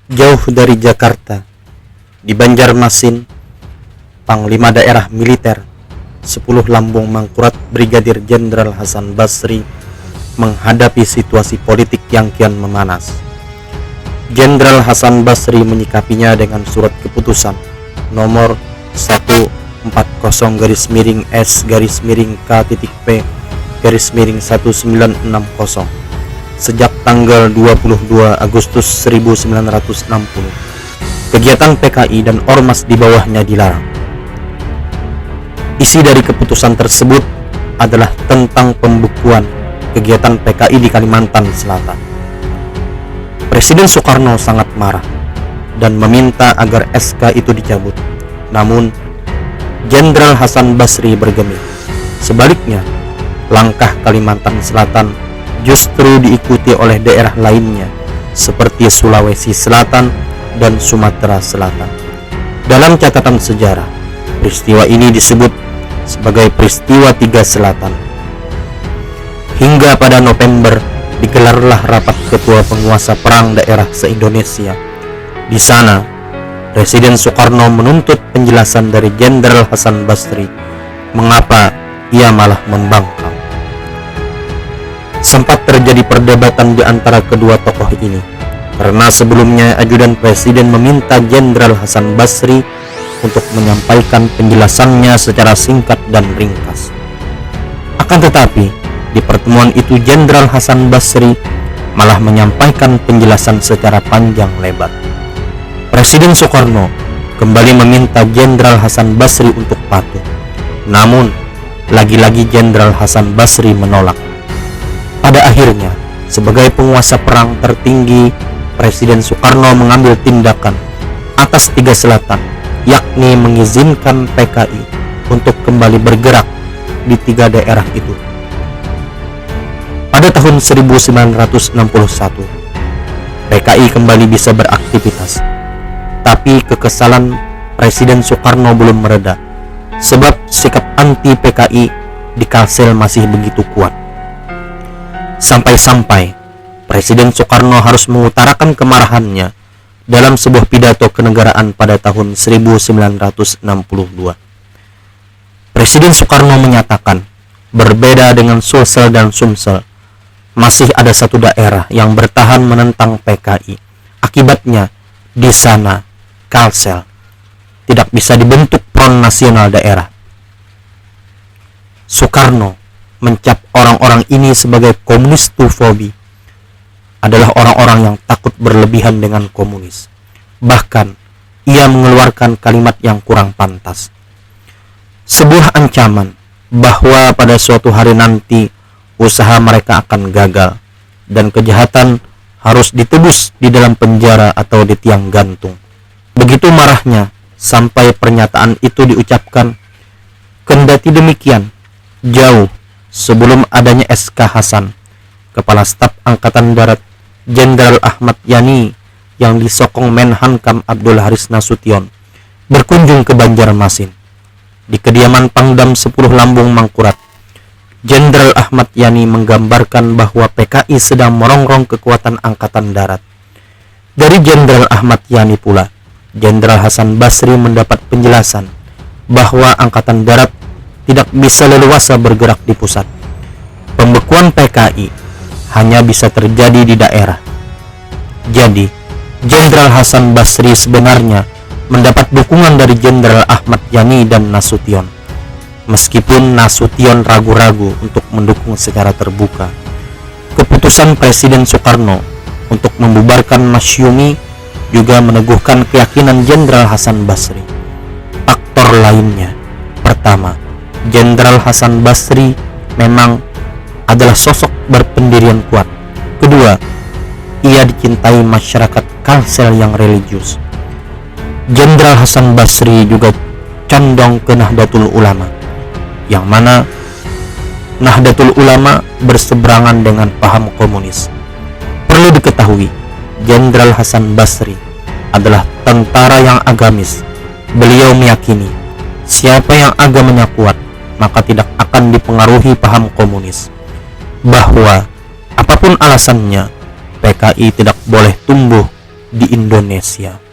Jauh dari Jakarta, di Banjarmasin, Panglima Daerah Militer 10 Lambung Mangkurat Brigadir Jenderal Hasan Basri menghadapi situasi politik yang kian memanas. Jenderal Hasan Basri menyikapinya dengan surat keputusan nomor 140-S-K.P-1960 sejak tanggal 22 Agustus 1960. Kegiatan PKI dan ormas di bawahnya dilarang. Isi dari keputusan tersebut adalah tentang pembukuan kegiatan PKI di Kalimantan Selatan. Presiden Soekarno sangat marah dan meminta agar SK itu dicabut. Namun, Jenderal Hasan Basri bergeming. Sebaliknya, langkah Kalimantan Selatan justru diikuti oleh daerah lainnya seperti Sulawesi Selatan dan Sumatera Selatan. Dalam catatan sejarah, peristiwa ini disebut sebagai peristiwa Tiga Selatan. Hingga pada November digelarlah rapat ketua penguasa perang daerah se-Indonesia. Di sana, Presiden Soekarno menuntut penjelasan dari Jenderal Hasan Basri mengapa ia malah membangkang. Sempat terjadi perdebatan di antara kedua tokoh ini, karena sebelumnya ajudan presiden meminta Jenderal Hasan Basri untuk menyampaikan penjelasannya secara singkat dan ringkas. Akan tetapi, di pertemuan itu Jenderal Hasan Basri malah menyampaikan penjelasan secara panjang lebar. Presiden Soekarno kembali meminta Jenderal Hasan Basri untuk patuh. Namun, lagi-lagi Jenderal Hasan Basri menolak. Pada akhirnya, sebagai penguasa perang tertinggi, Presiden Soekarno mengambil tindakan atas Tiga Selatan, yakni mengizinkan PKI untuk kembali bergerak di tiga daerah itu. Pada tahun 1961, PKI kembali bisa beraktivitas. Tapi kekesalan Presiden Soekarno belum mereda, sebab sikap anti PKI di Kalsel masih begitu kuat. Sampai-sampai Presiden Soekarno harus mengutarakan kemarahannya dalam sebuah pidato kenegaraan pada tahun 1962. Presiden Soekarno menyatakan, berbeda dengan Sulsel dan Sumsel, masih ada satu daerah yang bertahan menentang PKI. Akibatnya, di sana, Kalsel, tidak bisa dibentuk Front Nasional Daerah. Soekarno mencap orang-orang ini sebagai komunistofobi, adalah orang-orang yang takut berlebihan dengan komunis. Bahkan, ia mengeluarkan kalimat yang kurang pantas. Sebuah ancaman bahwa pada suatu hari nanti usaha mereka akan gagal dan kejahatan harus ditebus di dalam penjara atau di tiang gantung. Begitu marahnya sampai pernyataan itu diucapkan. Kendati demikian, jauh sebelum adanya SK Hasan, Kepala Staf Angkatan Darat Jenderal Ahmad Yani yang disokong Menhankam Abdul Haris Nasution berkunjung ke Banjarmasin. Di kediaman Pangdam 10 Lambung Mangkurat, Jenderal Ahmad Yani menggambarkan bahwa PKI sedang merongrong kekuatan Angkatan Darat. Dari Jenderal Ahmad Yani pula, Jenderal Hasan Basri mendapat penjelasan bahwa Angkatan Darat tidak bisa leluasa bergerak di pusat. Pembekuan PKI hanya bisa terjadi di daerah. Jadi, Jenderal Hasan Basri sebenarnya mendapat dukungan dari Jenderal Ahmad Yani dan Nasution. Meskipun Nasution ragu-ragu untuk mendukung secara terbuka, keputusan Presiden Soekarno untuk membubarkan Masyumi juga meneguhkan keyakinan Jenderal Hasan Basri. Faktor lainnya, pertama, Jenderal Hasan Basri memang adalah sosok berpendirian kuat. Kedua, ia dicintai masyarakat Kalsel yang religius. Jenderal Hasan Basri juga condong ke Nahdlatul Ulama, yang mana Nahdlatul Ulama berseberangan dengan paham komunis. Perlu diketahui, Jenderal Hasan Basri adalah tentara yang agamis. Beliau meyakini siapa yang agamanya kuat maka tidak akan dipengaruhi paham komunis, bahwa apapun alasannya PKI tidak boleh tumbuh di Indonesia.